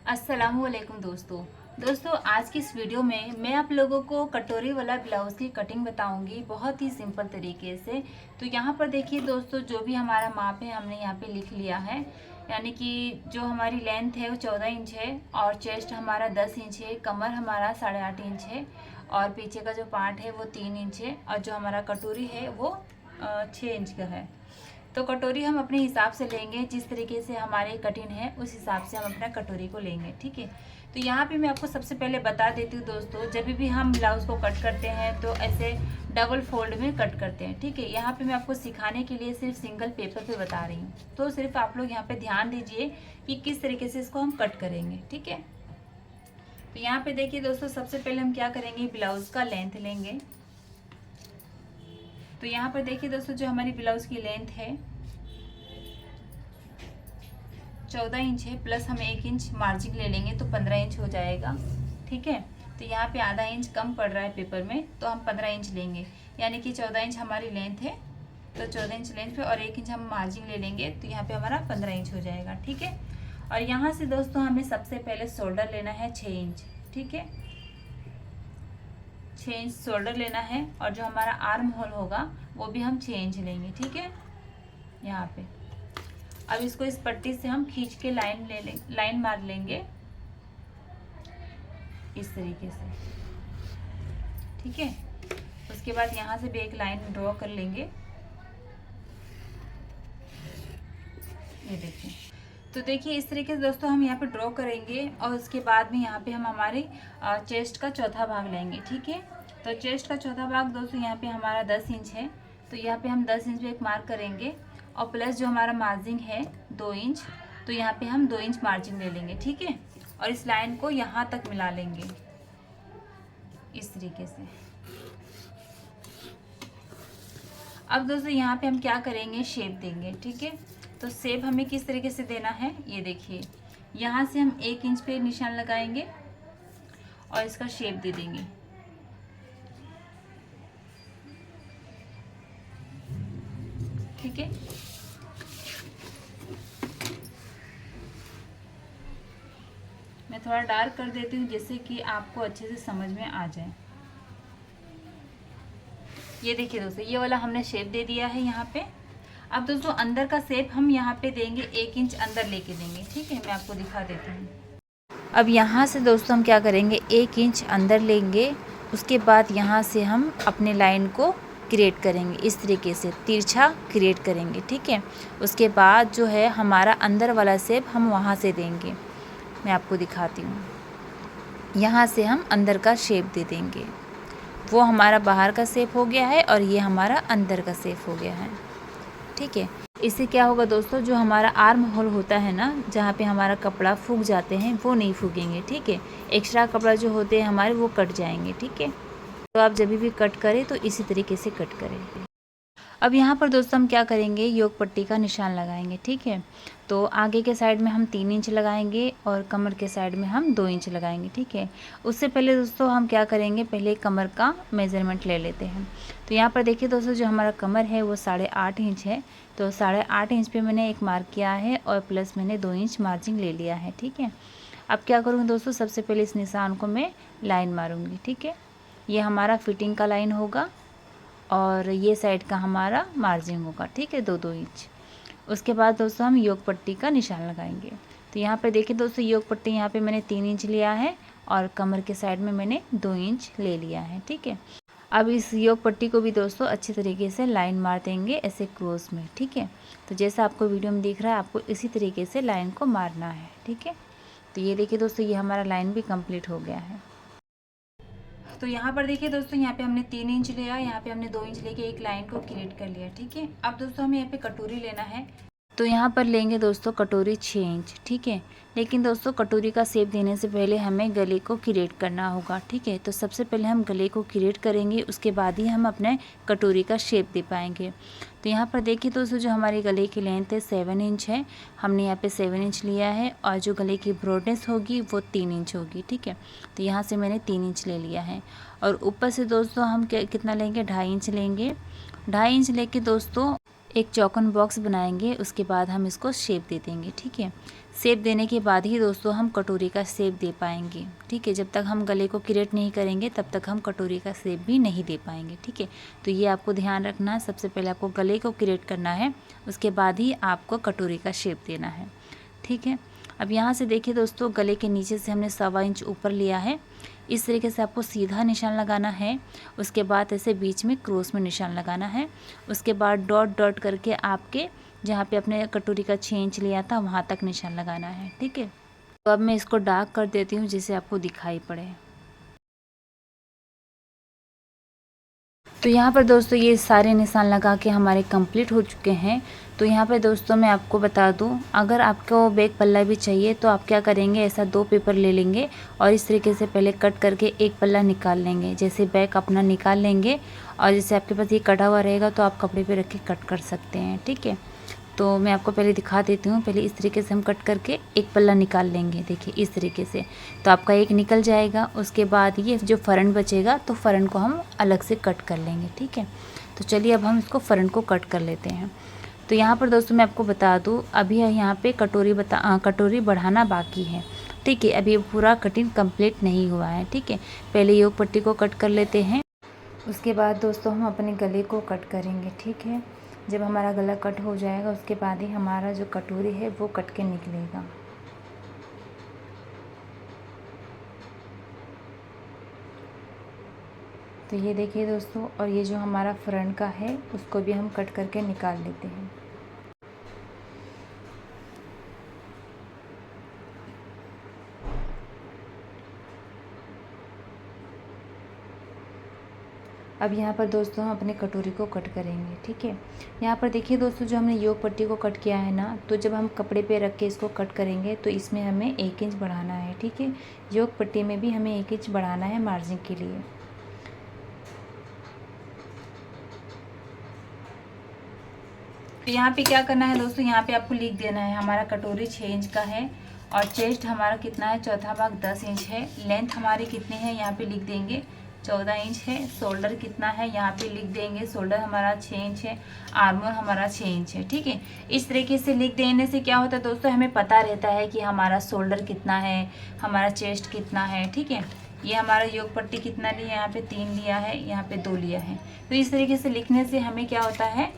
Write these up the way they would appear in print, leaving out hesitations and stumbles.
अस्सलामुअलैकुम दोस्तों आज की इस वीडियो में मैं आप लोगों को कटोरी वाला ब्लाउज़ की कटिंग बताऊंगी बहुत ही सिंपल तरीके से। तो यहाँ पर देखिए दोस्तों, जो भी हमारा माप है हमने यहाँ पे लिख लिया है। यानी कि जो हमारी लेंथ है वो 14 इंच है और चेस्ट हमारा 10 इंच है, कमर हमारा 8.5 इंच है और पीछे का जो पार्ट है वो 3 इंच है और जो हमारा कटोरी है वो 6 इंच का है। तो कटोरी हम अपने हिसाब से लेंगे, जिस तरीके से हमारे कटिंग है उस हिसाब से हम अपना कटोरी को लेंगे, ठीक है। तो यहाँ पे मैं आपको सबसे पहले बता देती हूँ दोस्तों, जब भी हम ब्लाउज़ को कट करते हैं तो ऐसे डबल फोल्ड में कट करते हैं, ठीक है। यहाँ पे मैं आपको सिखाने के लिए सिर्फ सिंगल पेपर पे बता रही हूँ, तो सिर्फ आप लोग यहाँ पे ध्यान दीजिए कि किस तरीके से इसको हम कट करेंगे, ठीक है। तो यहाँ पे देखिए दोस्तों, सबसे पहले हम क्या करेंगे, ब्लाउज़ का लेंथ लेंगे। तो यहाँ पर देखिए दोस्तों, जो हमारी ब्लाउज की लेंथ है 14 इंच है, प्लस हम 1 इंच मार्जिन ले लेंगे तो 15 इंच हो जाएगा, ठीक है। तो यहाँ पे आधा इंच कम पड़ रहा है पेपर में, तो हम 15 इंच लेंगे। यानी कि 14 इंच हमारी लेंथ है, तो 14 इंच लेंथ पे और 1 इंच हम मार्जिन ले लेंगे तो यहाँ पे हमारा 15 इंच हो जाएगा, ठीक है। और यहाँ से दोस्तों हमें सबसे पहले शोल्डर लेना है 6 इंच, ठीक है। 6 इंच शोल्डर लेना है और जो हमारा आर्म होल होगा वो भी हम 6 इंच लेंगे, ठीक है। यहाँ पे अब इसको इस पट्टी से हम खींच के लाइन मार लेंगे इस तरीके से, ठीक है। उसके बाद यहाँ से भी एक लाइन ड्रॉ कर लेंगे, ये देखिए। तो देखिए इस तरीके से दोस्तों हम यहाँ पे ड्रॉ करेंगे और उसके बाद में यहाँ पे हम हमारे चेस्ट का चौथा भाग लेंगे, ठीक है। तो चेस्ट का चौथा भाग दोस्तों यहाँ पे हमारा 10 इंच है, तो यहाँ पे हम 10 इंच पे एक मार्क करेंगे और प्लस जो हमारा मार्जिन है 2 इंच, तो यहाँ पे हम 2 इंच मार्जिन ले लेंगे, ठीक है। और इस लाइन को यहाँ तक मिला लेंगे इस तरीके से। अब दोस्तों यहाँ पे हम क्या करेंगे, शेप देंगे, ठीक है। तो शेप हमें किस तरीके से देना है, ये देखिए। यहाँ से हम 1 इंच पे निशान लगाएंगे और इसका शेप दे देंगे, ठीक है। मैं थोड़ा डार्क कर देती हूँ जिससे कि आपको अच्छे से समझ में आ जाए। ये देखिए दोस्तों, ये वाला हमने शेप दे दिया है यहाँ पे। अब दोस्तों अंदर का शेप हम यहाँ पे देंगे, 1 इंच अंदर लेके देंगे, ठीक है। मैं आपको दिखा देती हूँ। अब यहाँ से दोस्तों हम क्या करेंगे, 1 इंच अंदर लेंगे। उसके बाद यहाँ से हम अपने लाइन को क्रिएट करेंगे, इस तरीके से तिरछा क्रिएट करेंगे, ठीक है। उसके बाद जो है हमारा अंदर वाला शेप हम वहाँ से देंगे, मैं आपको दिखाती हूँ। यहाँ से हम अंदर का शेप दे देंगे, वो हमारा बाहर का शेप हो गया है और ये हमारा अंदर का शेप हो गया है, ठीक है। इससे क्या होगा दोस्तों, जो हमारा आर्म होल होता है ना, जहाँ पे हमारा कपड़ा फूक जाते हैं वो नहीं फूकेंगे, ठीक है। एक्स्ट्रा कपड़ा जो होते हैं हमारे वो कट जाएंगे, ठीक है। तो आप जब भी कट करें तो इसी तरीके से कट करें। अब यहाँ पर दोस्तों हम क्या करेंगे, योग पट्टी का निशान लगाएंगे, ठीक है। तो आगे के साइड में हम 3 इंच लगाएंगे और कमर के साइड में हम 2 इंच लगाएंगे, ठीक है। उससे पहले दोस्तों हम क्या करेंगे, पहले कमर का मेज़रमेंट ले लेते हैं। तो यहाँ पर देखिए दोस्तों, जो हमारा कमर है वो 8.5 इंच है, तो 8.5 इंच पे मैंने एक मार्क किया है और प्लस मैंने 2 इंच मार्जिन ले लिया है, ठीक है। अब क्या करूँगी दोस्तों, सबसे पहले इस निशान को मैं लाइन मारूँगी, ठीक है। ये हमारा फिटिंग का लाइन होगा और ये साइड का हमारा मार्जिन होगा, ठीक है, 2-2 इंच। उसके बाद दोस्तों हम योग पट्टी का निशान लगाएंगे। तो यहाँ पे देखिए दोस्तों, योग पट्टी यहाँ पे मैंने 3 इंच लिया है और कमर के साइड में मैंने 2 इंच ले लिया है, ठीक है। अब इस योग पट्टी को भी दोस्तों अच्छी तरीके से लाइन मार देंगे ऐसे क्रॉस में, ठीक है। तो जैसा आपको वीडियो में दिख रहा है, आपको इसी तरीके से लाइन को मारना है, ठीक है। तो ये देखिए दोस्तों, ये हमारा लाइन भी कंप्लीट हो गया है। तो यहाँ पर देखिए दोस्तों, यहाँ पे हमने 3 इंच लिया, यहाँ पे हमने 2 इंच लेके एक लाइन को क्रिएट कर लिया, ठीक है। अब दोस्तों हमें यहाँ पे कटोरी लेना है, तो यहाँ पर लेंगे दोस्तों कटोरी 6 इंच, ठीक है। लेकिन दोस्तों कटोरी का शेप देने से पहले हमें गले को क्रिएट करना होगा, ठीक है। तो सबसे पहले हम गले को क्रिएट करेंगे, उसके बाद ही हम अपने कटोरी का शेप दे पाएंगे। तो यहाँ पर देखिए दोस्तों, जो हमारे गले की लेंथ है 7 इंच है, हमने यहाँ पे 7 इंच लिया है और जो गले की ब्रॉडनेस होगी वो 3 इंच होगी, ठीक है। तो यहाँ से मैंने 3 इंच ले लिया है और ऊपर से दोस्तों हम कितना लेंगे, 2.5 इंच लेंगे। 2.5 इंच लेके दोस्तों एक चौकोन बॉक्स बनाएंगे, उसके बाद हम इसको शेप दे देंगे। ठीक है, शेप देने के बाद ही दोस्तों हम कटोरी का शेप दे पाएंगे। ठीक है, जब तक हम गले को क्रिएट नहीं करेंगे तब तक हम कटोरी का शेप भी नहीं दे पाएंगे। ठीक है, तो ये आपको ध्यान रखना है, सबसे पहले आपको गले को क्रिएट करना है, उसके बाद ही आपको कटोरी का शेप देना है। ठीक है, अब यहाँ से देखिए दोस्तों, गले के नीचे से हमने 1.25 इंच ऊपर लिया है। इस तरीके से आपको सीधा निशान लगाना है, उसके बाद ऐसे बीच में क्रॉस में निशान लगाना है, उसके बाद डॉट डॉट करके आपके जहाँ पे अपने कटोरी का 6 इंच लिया था वहाँ तक निशान लगाना है। ठीक है, तो अब मैं इसको डार्क कर देती हूँ जिससे आपको दिखाई पड़े। तो यहाँ पर दोस्तों ये सारे निशान लगा के हमारे कंप्लीट हो चुके हैं। तो यहाँ पर दोस्तों मैं आपको बता दूँ, अगर आपको बैक पल्ला भी चाहिए तो आप क्या करेंगे, ऐसा 2 पेपर ले लेंगे और इस तरीके से पहले कट करके एक पल्ला निकाल लेंगे। जैसे बैक अपना निकाल लेंगे और जैसे आपके पास ये कटा हुआ रहेगा तो आप कपड़े पे रख के कट कर सकते हैं। ठीक है, तो मैं आपको पहले दिखा देती हूँ। पहले इस तरीके से हम कट करके एक पल्ला निकाल लेंगे, देखिए इस तरीके से, तो आपका एक निकल जाएगा। उसके बाद ये जो फ्रंट बचेगा तो फ्रंट को हम अलग से कट कर लेंगे। ठीक है, तो चलिए अब हम इसको फ्रंट को कट कर लेते हैं। तो यहाँ पर दोस्तों मैं आपको बता दूँ, अभी यहाँ पे कटोरी बढ़ाना बाकी है। ठीक है, अभी पूरा कटिंग कंप्लीट नहीं हुआ है। ठीक है, पहले योग पट्टी को कट कर लेते हैं, उसके बाद दोस्तों हम अपने गले को कट करेंगे। ठीक है, जब हमारा गला कट हो जाएगा उसके बाद ही हमारा जो कटोरी है वो कट के निकलेगा। तो ये देखिए दोस्तों, और ये जो हमारा फ्रंट का है उसको भी हम कट करके निकाल लेते हैं। अब यहाँ पर दोस्तों हम अपने कटोरी को कट करेंगे। ठीक है, यहाँ पर देखिए दोस्तों, जो हमने योग पट्टी को कट किया है ना, तो जब हम कपड़े पे रख के इसको कट करेंगे तो इसमें हमें 1 इंच बढ़ाना है। ठीक है, योग पट्टी में भी हमें 1 इंच बढ़ाना है मार्जिन के लिए। तो यहाँ पे क्या करना है दोस्तों, यहाँ पे आपको लिख देना है हमारा कटोरी 6 इंच का है और चेस्ट हमारा कितना है, चौथा भाग 10 इंच है। लेंथ हमारी कितनी है यहाँ पे लिख देंगे, 14 इंच है। शोल्डर कितना है यहाँ पे लिख देंगे, शोल्डर हमारा 6 इंच है। आर्मर हमारा 6 इंच है। ठीक है, इस तरीके से लिख देने से क्या होता है दोस्तों, हमें पता रहता है कि हमारा शोल्डर कितना है, हमारा चेस्ट कितना है। ठीक है, ये हमारा योग पट्टी कितना लिया है, यहाँ पे 3 लिया है, यहाँ पे 2 लिया है। तो इस तरीके से लिखने से हमें क्या होता है,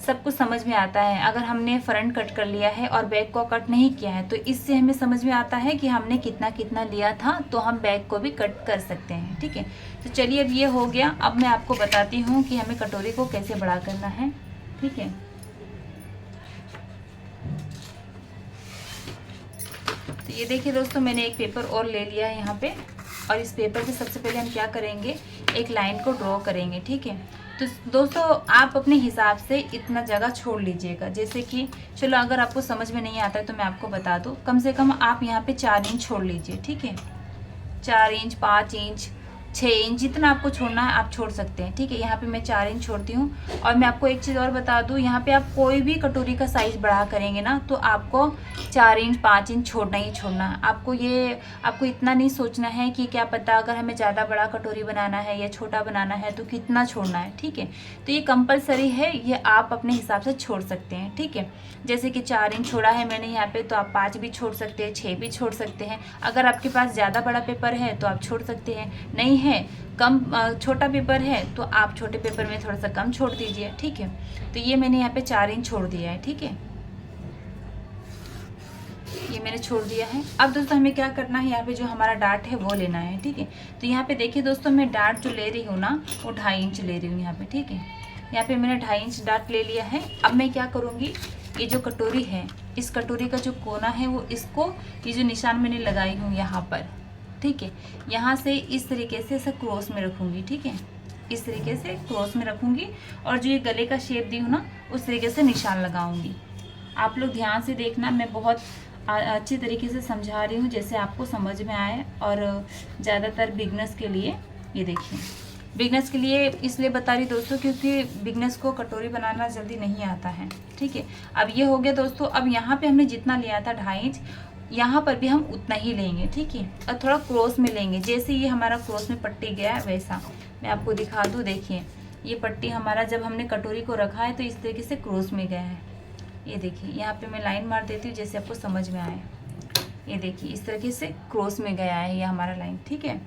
सब कुछ समझ में आता है। अगर हमने फ्रंट कट कर लिया है और बैक को कट नहीं किया है तो इससे हमें समझ में आता है कि हमने कितना कितना लिया था, तो हम बैक को भी कट कर सकते हैं। ठीक है, तो चलिए अब ये हो गया। अब मैं आपको बताती हूँ कि हमें कटोरी को कैसे बड़ा करना है। ठीक है, तो ये देखिए दोस्तों, मैंने एक पेपर और ले लिया है यहाँ पे, और इस पेपर पे सबसे पहले हम क्या करेंगे, एक लाइन को ड्रॉ करेंगे। ठीक है, तो दोस्तों आप अपने हिसाब से इतना जगह छोड़ लीजिएगा। जैसे कि चलो अगर आपको समझ में नहीं आता है तो मैं आपको बता दूँ, कम से कम आप यहाँ पे 4 इंच छोड़ लीजिए। ठीक है, 4 इंच, 5 इंच, 6 इंच, जितना आपको छोड़ना है आप छोड़ सकते हैं। ठीक है, यहाँ पे मैं 4 इंच छोड़ती हूँ। और मैं आपको एक चीज़ और बता दूँ, यहाँ पे आप कोई भी कटोरी का साइज़ बढ़ा करेंगे ना तो आपको 4 इंच 5 इंच छोड़ना ही छोड़ना है। आपको इतना नहीं सोचना है कि क्या पता अगर हमें ज़्यादा बड़ा कटोरी बनाना है या छोटा बनाना है तो कितना छोड़ना है। ठीक है, तो ये कंपलसरी है, ये आप अपने हिसाब से छोड़ सकते हैं। ठीक है, जैसे कि 4 इंच छोड़ा है मैंने यहाँ पे, तो आप 5 भी छोड़ सकते हैं, 6 भी छोड़ सकते हैं। अगर आपके पास ज़्यादा बड़ा पेपर है तो आप छोड़ सकते हैं, नहीं है कम छोटा पेपर है तो आप छोटे पेपर में थोड़ा सा कम छोड़ दीजिए। ठीक है, तो ये मैंने यहाँ पे 4 इंच छोड़ दिया है। ठीक है, ये मैंने छोड़ दिया है। अब दोस्तों हमें क्या करना है, यहाँ पे जो हमारा डार्ट है वो लेना है। ठीक है, तो यहाँ पे देखिए दोस्तों, मैं डार्ट जो ले रही हूँ ना वो 2.5 इंच ले रही हूँ यहाँ पे। ठीक है, यहाँ पे मैंने 2.5 इंच डार्ट ले लिया है। अब मैं क्या करूँगी, ये जो कटोरी है, इस कटोरी का जो कोना है वो इसको, ये जो निशान मैंने लगाई हूँ यहाँ पर, ठीक है, यहाँ से इस तरीके से इसे क्रॉस में रखूँगी। ठीक है, इस तरीके से क्रॉस में रखूँगी और जो ये गले का शेप दी हूँ ना उस तरीके से निशान लगाऊँगी। आप लोग ध्यान से देखना, मैं बहुत अच्छी तरीके से समझा रही हूँ जैसे आपको समझ में आए। और ज़्यादातर बिगनर्स के लिए, ये देखिए बिगनर्स के लिए इसलिए बता रही दोस्तों क्योंकि बिगनर्स को कटोरी बनाना जल्दी नहीं आता है। ठीक है, अब ये हो गया दोस्तों। अब यहाँ पे हमने जितना लिया था 2.5 इंच, यहाँ पर भी हम उतना ही लेंगे। ठीक है, और थोड़ा क्रॉस में लेंगे, जैसे ये हमारा क्रॉस में पट्टी गया है वैसा मैं आपको दिखा दूँ। देखिए ये पट्टी हमारा जब हमने कटोरी को रखा है तो इस तरीके से क्रॉस में गया है। ये देखिए यहाँ पे मैं लाइन मार देती हूँ जैसे आपको समझ में आए। ये देखिए इस तरीके से क्रॉस में गया है ये हमारा लाइन, ठीक है।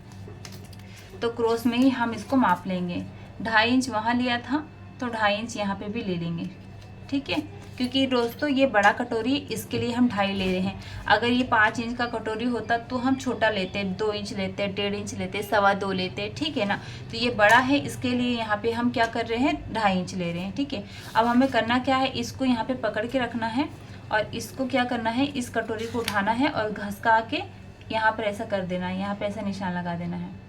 तो क्रॉस में ही हम इसको माप लेंगे। 2.5 इंच वहाँ लिया था तो 2.5 इंच यहाँ पे भी ले लेंगे, ठीक है। क्योंकि दोस्तों ये बड़ा कटोरी, इसके लिए हम 2.5 ले रहे हैं। अगर ये 5 इंच का कटोरी होता तो हम छोटा लेते, 2 इंच लेते, 1.5 इंच लेते, 2.25 लेते, ठीक है ना। तो ये बड़ा है, इसके लिए यहाँ पे हम क्या कर रहे हैं, 2.5 इंच ले रहे हैं, ठीक है। अब हमें करना क्या है, इसको यहाँ पे पकड़ के रखना है और इसको क्या करना है, इस कटोरी को उठाना है और घसका के यहाँ पर ऐसा कर देना है, यहाँ पर ऐसा निशान लगा देना है।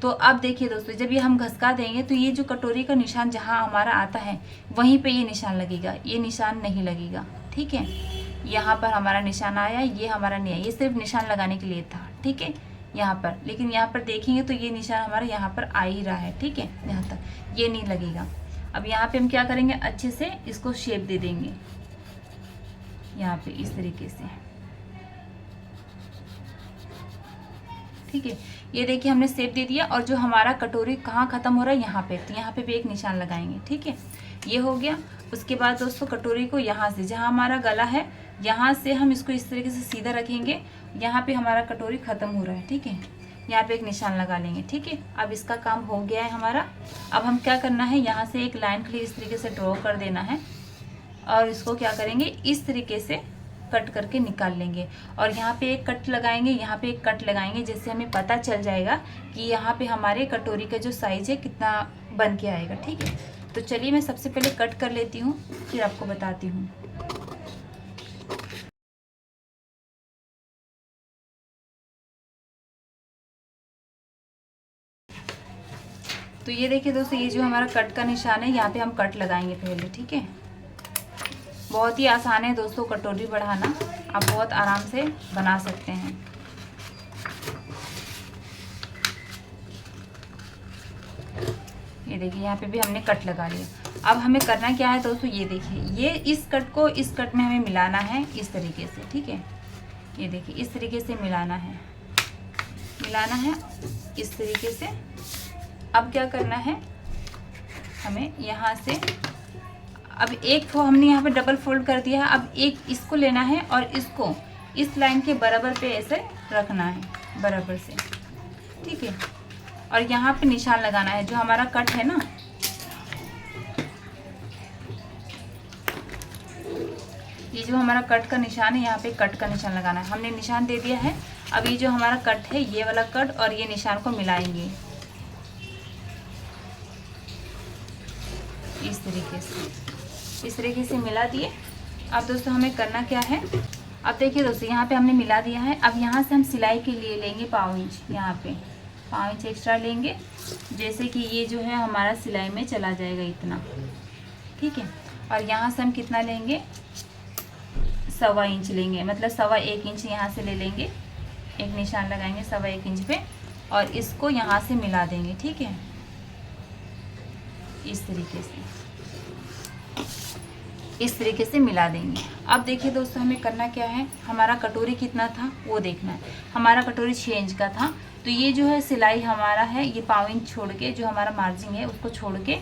तो अब देखिए दोस्तों, जब ये हम घसका देंगे तो ये जो कटोरी का निशान जहाँ हमारा आता है वहीं पे ये निशान लगेगा, ये निशान नहीं लगेगा, ठीक है। यहाँ पर हमारा निशान आया, ये हमारा नहीं आया, ये सिर्फ निशान लगाने के लिए था, ठीक है, यहाँ पर। लेकिन यहाँ पर देखेंगे तो ये निशान हमारा यहाँ पर आ ही रहा है, ठीक है, यहाँ तक ये नहीं लगेगा। अब यहाँ पे हम क्या करेंगे, अच्छे से इसको शेप दे देंगे यहाँ पे इस तरीके से, ठीक है। ये देखिए हमने शेप दे दिया और जो हमारा कटोरी कहाँ ख़त्म हो रहा है, यहाँ पे, तो यहाँ पे भी एक निशान लगाएंगे, ठीक है। ये हो गया। उसके बाद दोस्तों कटोरी को यहाँ से, जहाँ हमारा गला है यहाँ से हम इसको इस तरीके से सीधा रखेंगे। यहाँ पे हमारा कटोरी ख़त्म हो रहा है, ठीक है, यहाँ पे एक निशान लगा लेंगे, ठीक है। अब इसका काम हो गया है हमारा। अब हम क्या करना है, यहाँ से एक लाइन के लिए इस तरीके से ड्रॉ कर देना है और इसको क्या करेंगे, इस तरीके से कट करके निकाल लेंगे और यहाँ पे एक कट लगाएंगे, यहाँ पे एक कट लगाएंगे, जिससे हमें पता चल जाएगा कि यहाँ पे हमारे कटोरी का जो साइज है कितना बन के आएगा, ठीक है। तो चलिए मैं सबसे पहले कट कर लेती हूँ, फिर आपको बताती हूँ। तो ये देखिए दोस्तों, ये जो हमारा कट का निशान है, यहाँ पे हम कट लगाएंगे पहले, ठीक है। बहुत ही आसान है दोस्तों कटोरी बढ़ाना, आप बहुत आराम से बना सकते हैं। ये देखिए यहाँ पे भी हमने कट लगा लिया। अब हमें करना क्या है दोस्तों, ये देखिए, ये इस कट को इस कट में हमें मिलाना है इस तरीके से, ठीक है। ये देखिए इस तरीके से मिलाना है इस तरीके से। अब क्या करना है हमें, यहाँ से अब एक तो हमने यहाँ पे डबल फोल्ड कर दिया है। अब एक इसको लेना है और इसको इस लाइन के बराबर पे ऐसे रखना है, बराबर से, ठीक है। और यहाँ पे निशान लगाना है, जो हमारा कट है ना, ये जो हमारा कट का निशान है, यहाँ पे कट का निशान लगाना है। हमने निशान दे दिया है। अब ये जो हमारा कट है, ये वाला कट और ये निशान को मिलाएंगे इस तरीके से मिला दिए। अब दोस्तों हमें करना क्या है, अब देखिए दोस्तों यहाँ पे हमने मिला दिया है। अब यहाँ से हम सिलाई के लिए लेंगे 1.5 इंच, यहाँ पे 1.5 इंच एक्स्ट्रा लेंगे, जैसे कि ये जो है हमारा सिलाई में चला जाएगा इतना, ठीक है। और यहाँ से हम कितना लेंगे, 1.25 इंच लेंगे, मतलब 1.25 इंच यहाँ से ले लेंगे, एक निशान लगाएंगे 1.25 इंच पे और इसको यहाँ से मिला देंगे, ठीक है, इस तरीके से मिला देंगे। अब देखिए दोस्तों हमें करना क्या है, हमारा कटोरी कितना था वो देखना है। हमारा कटोरी 6 इंच का था, तो ये जो है सिलाई हमारा है, ये 1.5 इंच छोड़ के, जो हमारा मार्जिन है उसको छोड़ के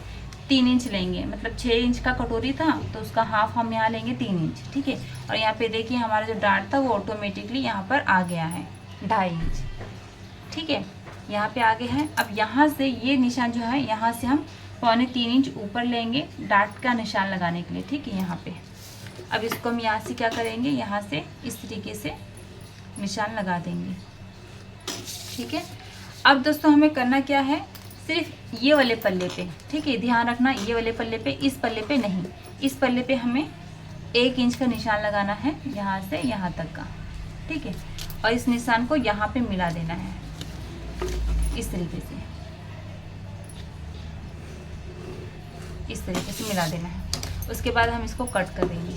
3 इंच लेंगे। मतलब 6 इंच का कटोरी था तो उसका हाफ हम यहाँ लेंगे 3 इंच, ठीक है। और यहाँ पे देखिए हमारा जो डार्ट था वो ऑटोमेटिकली यहाँ पर आ गया है 2.5 इंच, ठीक है, यहाँ पे आ गया है। अब यहाँ से ये निशान जो है, यहाँ से हम 3.25 इंच ऊपर लेंगे डार्ट का निशान लगाने के लिए, ठीक है, यहाँ पे। अब इसको हम यहाँ से क्या करेंगे, यहाँ से इस तरीके से निशान लगा देंगे, ठीक है। अब दोस्तों हमें करना क्या है, सिर्फ ये वाले पल्ले पे, ठीक है, ध्यान रखना, ये वाले पल्ले पे, इस पल्ले पे नहीं, इस पल्ले पे हमें 1 इंच का निशान लगाना है, यहाँ से यहाँ तक का, ठीक है। और इस निशान को यहाँ पे मिला देना है इस तरीके से, इस तरीके से मिला देना है। उसके बाद हम इसको कट कर देंगे,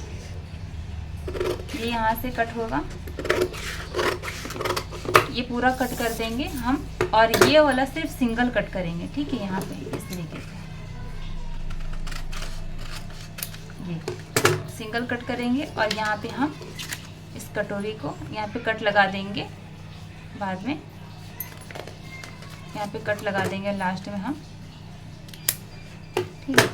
ये यहाँ से कट होगा, ये पूरा कट कर देंगे हम, और ये वाला सिर्फ सिंगल कट करेंगे, ठीक है, यहाँ पे इस तरीके से ये सिंगल कट करेंगे। और यहाँ पे हम इस कटोरी को यहाँ पे कट लगा देंगे, बाद में यहाँ पे कट लगा देंगे, लास्ट में हम ठीक है।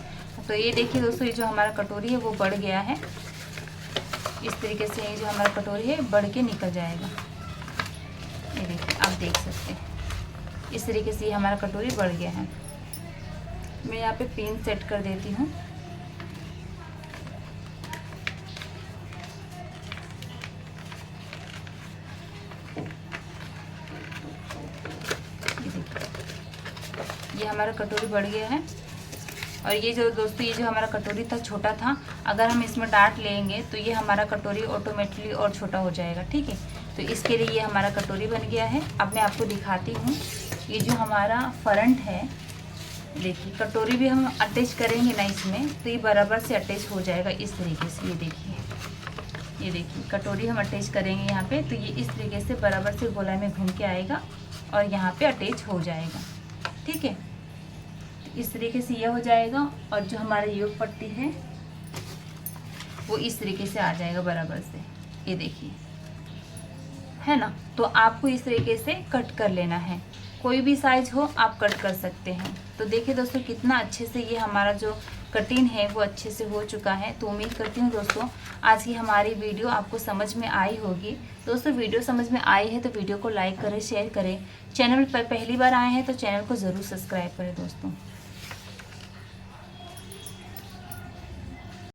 तो ये देखिए दोस्तों, ये जो हमारा कटोरी है वो बढ़ गया है। इस तरीके से ये जो हमारा कटोरी है बढ़ के निकल जाएगा। ये देखिए, आप देख सकते हैं इस तरीके से ये हमारा कटोरी बढ़ गया है। मैं यहाँ पे पिन सेट कर देती हूँ। ये हमारा कटोरी बढ़ गया है। और ये जो दोस्तों, ये जो हमारा कटोरी था छोटा था, अगर हम इसमें डाट लेंगे तो ये हमारा कटोरी ऑटोमेटिकली और छोटा हो जाएगा। ठीक है, तो इसके लिए ये हमारा कटोरी बन गया है। अब मैं आपको दिखाती हूँ, ये जो हमारा फ्रंट है, देखिए कटोरी भी हम अटैच करेंगे ना इसमें, तो ये बराबर से अटैच हो जाएगा इस तरीके से। ये देखिए कटोरी हम अटैच करेंगे यहाँ पे, तो ये इस तरीके से बराबर से गोलाई में घूम के आएगा और यहाँ पे अटैच हो जाएगा। ठीक है, इस तरीके से ये हो जाएगा। और जो हमारा योग पट्टी है वो इस तरीके से आ जाएगा बराबर से। ये देखिए, है ना। तो आपको इस तरीके से कट कर लेना है। कोई भी साइज हो आप कट कर सकते हैं। तो देखिए दोस्तों, कितना अच्छे से ये हमारा जो कटिंग है वो अच्छे से हो चुका है। तो उम्मीद करती हूँ दोस्तों आज की हमारी वीडियो आपको समझ में आई होगी। दोस्तों वीडियो समझ में आई है तो वीडियो को लाइक करें, शेयर करें। चैनल पर पहली बार आए हैं तो चैनल को ज़रूर सब्सक्राइब करें दोस्तों।